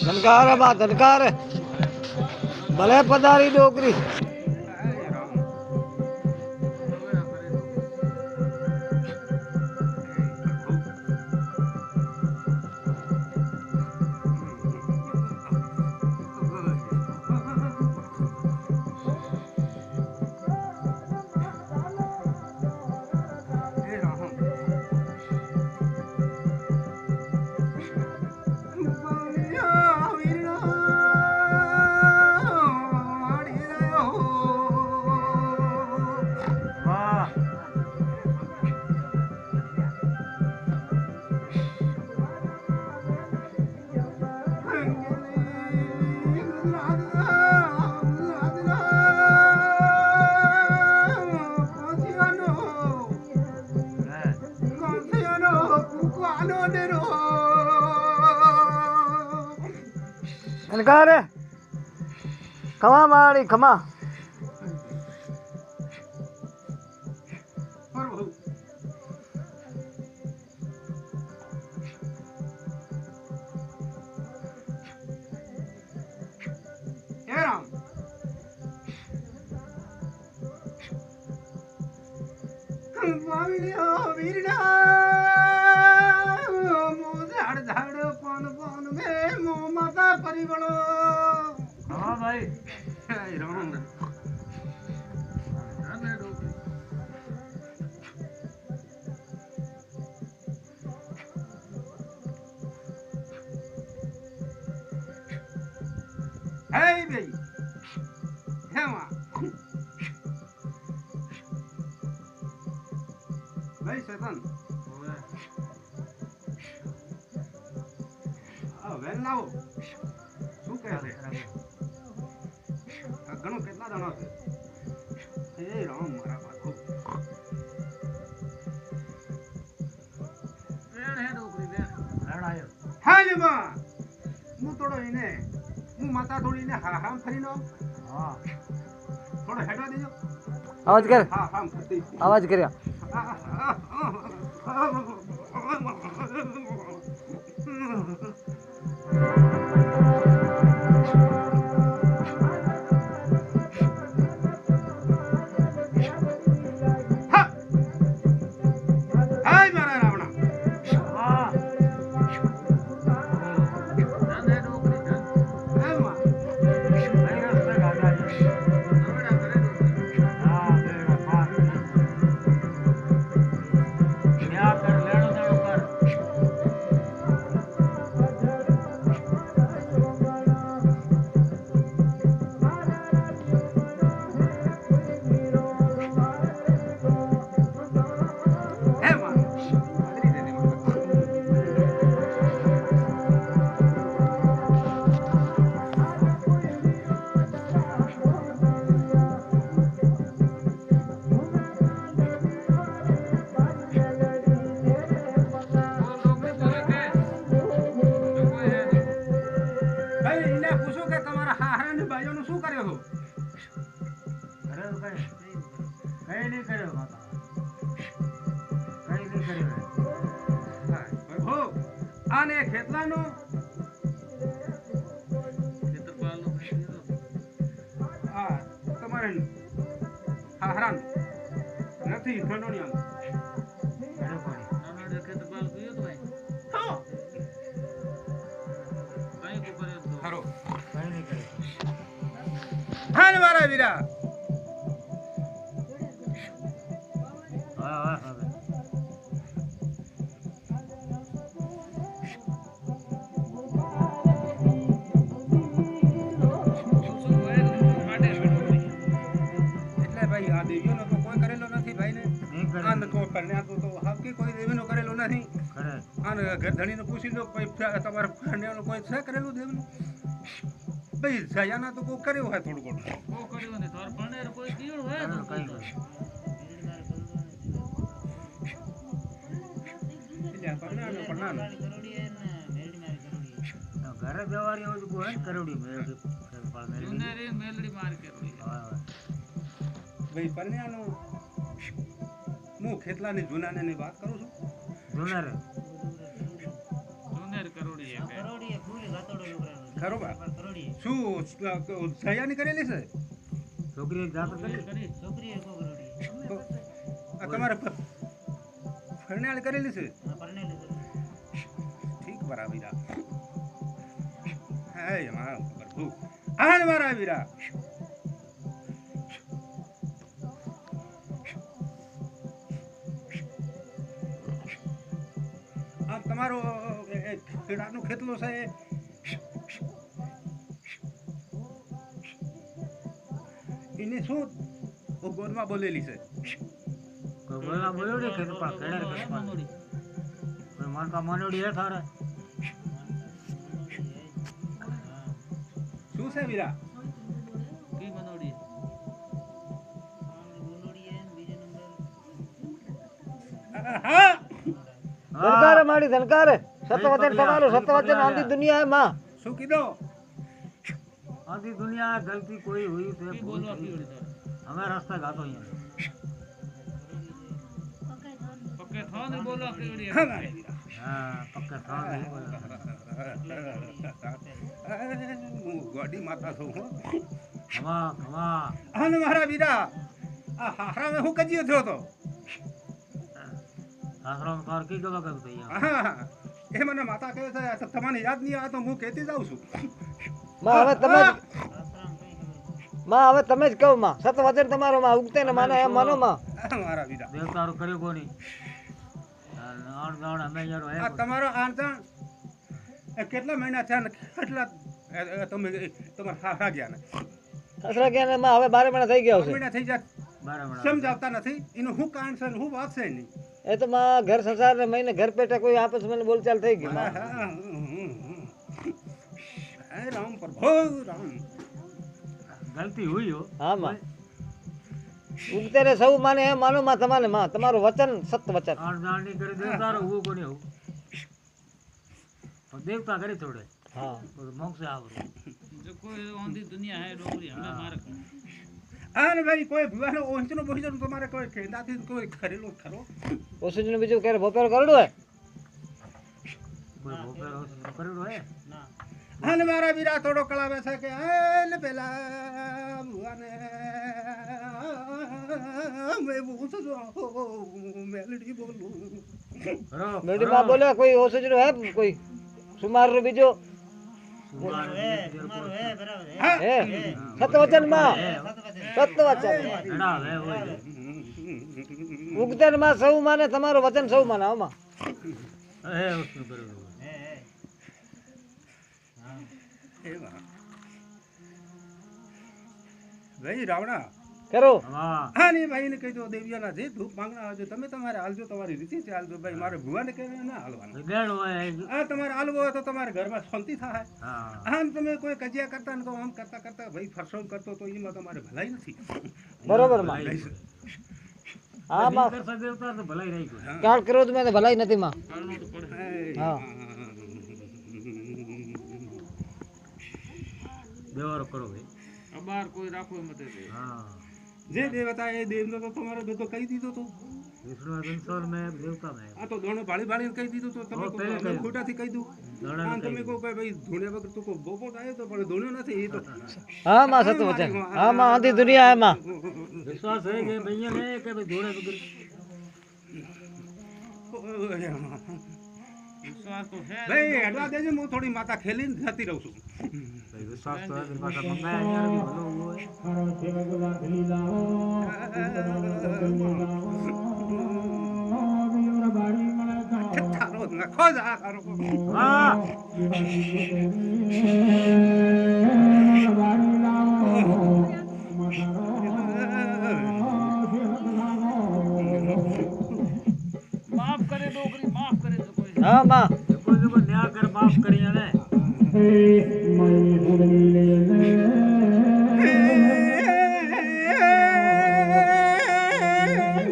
धनकार बा धनकार भले पधारी डोकरी धनकार खमा माड़ी खमा हाँ भाई भाई शैतान વેલ લાવો શું કહે છે ઘણું કેટલા જણા છે એ રામ મારા બાપુ વેણ હે ડોકરી વેણ લડાયો હાલ માં હું થોડો એને હું માતા થોડી ને હા હામ ફરીનો હા થોડો હેડવા દેજો आवाज कर હા હામ ફરતી आवाज કર્યા પૂછો કે તમારા હારા ને બાઈઓનું શું કર્યો છો અરે ભાઈ કઈ નહીં કર્યો માતા કઈ નહીં કર્યો હા, પ્રભુ આને ખેતલાનું ખેતરપાલનો કઈ દીધો આ તમારે હારાનું નથી ખંડોળિયાનું ઘરે પાણી નાનો ખેતરપાલ કયો તો ભાઈ કઈ ઉપર તો ખરો કઈ નહીં કર્યો હા ને મારા વીરા હા હા હવે એટલે ભાઈ આ દેવીઓનો તો કોઈ કરેલો નથી ભાઈને નહીં કરે આને કોઈ કન્યા તો હાકી કોઈ દેવીનો કરેલો નથી કરે આને ઘર ધણીને પૂછી લો કોઈ તમારા કન્યાનો કોઈ છે કરેલું દેવીનું ભાઈ જયાના તો કોઈ કર્યું હોય થોડું ઘણું કો કર્યો ને તાર પણ કોઈ દીવડ હોય તો કઈ કરે એટલે આ પરણાનો પરણાનો ઘરે જવાની હોય તો કોઈ કરોડી મેલડી જુનેરી મેલડી માર કરોડી ભાઈ પરણાનો હું ખેતલાની જૂનાની વાત કરું છું જુનેર કરોડી એક ખરો બા શું જયાની કરેલી છે છોકરી જાત કરી છોકરી તો આ તમારે પરણાળ કરેલી છે ઠીક બરાબર વીરા હે મારા પ્રભુ આન મારા વીરા આ તમારો ખેડાનો ખેતલો છે એને શું ગોદમાં બોલેલી છે બોલા બોલોડી કે પા કેડર કે મનોડી કોઈ મન કા મનોડી હે થારે શું છે વીરા કી મનોડી હા ધનકાર મારી ધનકાર સતવચન તમારું સતવચન આંધી દુનિયા હે માં શું કીધો આધી દુનિયા ગલતી કોઈ हुई તે બોલવા પીડી તો અમે રસ્તા ગાતો અહીંયા પક્કે થા ને બોલવા પીડી હા મારા વીરા હા પક્કે થા ને હું ગોડી માતા છું હો ખમા ખમા અને મારા વીરા આ હારા હું કજીયો થયો તો આશ્રમ તાર કી જગા કર તૈયાર હા એ મને માતા કહે છે તો તમને યાદ નહીં આવે તો હું કહેતી જાઉં છું માં હવે તમે જ માં હવે તમે જ કહો માં સતવચન તમારો માં ઉગતે ને માને એમ માનો માં મારા વીરા દેવતારો કર્યો કોની આણ ગાણ અમે યારો હે આ તમારો આણતાણ કેટલા મહિના થયા ને કેટલા તમે તમારા હારા ગયા ને અસરા કે ને માં હવે 12 મહિના થઈ ગયા છે મહિના થઈ જાય બરાબર સમજાવતા નથી એનું શું કારણ છે ને શું વાત છે નહીં એ તો માં ઘર સંસાર ને મહિને ઘર પેટે કોઈ આપસ માં બોલચાલ થઈ ગઈ માં હે રામ પ્રભુ રામ ગલતી हुई हो હા માં ઉગતે રે સૌ માને એમ માનો માં તમારે માં તમારું વચન સત વચન આણ ગાણ ની કરી દેવતારો હું કોની હું तो देवता करे थोड़े હા तो मोक्ष आवरो जो कोई ओंधी दुनिया है डोगरी हमें मार અને ભાઈ કોઈ ભુવાનો ઓંચનો બોહીનો તમારે કોઈ કેંદાથી કોઈ ખરેલો ખરો ઓસુજ નું બીજું ક્યારે ભોપેર કરડું હે कोई भोपर हो करेड़ो है ना અને મારા વીરા થોડો કળાવે છે કે એને પેલા ભુવાને મેં પૂછું મેલડી બોલું करो મેડી માં બોલે કોઈ ઓસુજ નું હે કોઈ સુમાર નું બીજું सुमार है बराबर है હા હે સત વચન માં સત વચન एड़ा है वो ઉગતે ને માં સૌ માને તમારું વચન સૌ માને આમાં है उसने करेड़ो है એવા ભાઈ રાવણા કરો हां હા ને ભાઈને કહી દો દેવિયાના જે ધૂપ માંગણા આવજો તમે તમારે હાલજો તમારી રીતે ચાલજો ભાઈ મારે ભુવાને કહેવાય ના હાલવાનું बेड़ो है આ તમારે હાલવો હોય તો તમારે ઘરમાં શાંતિ થાય हां આમ તમે કોઈ કજિયા કરતા ને તો આમ કરતા કરતા ભાઈ ફરસો કરતો તો એમાં તમારે ભલાઈ નથી બરોબર માં હા માં कर सकते देवता तो भलाई रही को કાળ ક્રોધ માં તો ભલાઈ નથી માં હા व्यवहार करो भाई अबार कोई राखो मत दे हां જે દેવ હતા એ દેવનો તો તમારો બધો કહી દીધો તો વિષ્ણુ સંસાર में देवता में આ તો દોણો ભાળી ભાળીને કહી દીધું તો તમે હો, પહેલે અમે કહ્યું. ખોટાથી કહી દઉં દોણાને આમ તમે કહી કહો કે ભાઈ ધૂણે વગર તો કોઈ બોપો આવ્યો તો પણ ધૂણ્યો નથી એ તો હા માં સત વચન હા માં આંધી દુનિયા હે માં विश्वास है कि भैया ने कि भाई घोड़े बगैर ભાઈ હેડવા દેજો હું થોડી માતા ખેલીને જતી રહું છું भाई विश्वास तो है मेरे पास मम्मा है यार भी भलो हुआ है તારો નખો જ આ કરો हाँ माफ करे डोकरी माफ करे तो कोई હા માં देखो न्याय कर माफ करिए ने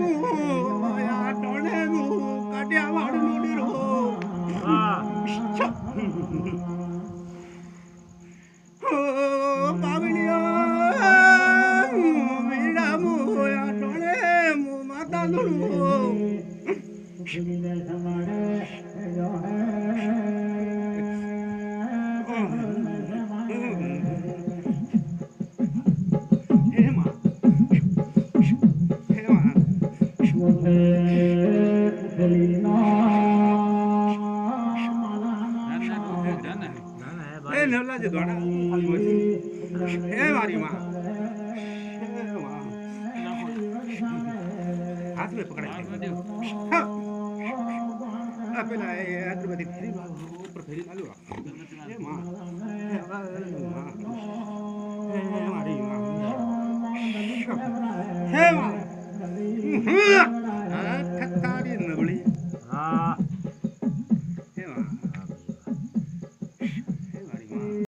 આ ટોણે કાઢ્યા વાળું ડીરો हाँ બાવળિયો વીડા મોયા ટોણે મો માતા લુણું હેમાં હેમાં जाना है એ भाई નવલાજી દોડા હે મારી માં હાથ મે પકડાય હા આ પેલા એ આદરવાદી ફેરી ઉપર ફેરી આલ્યો એ માં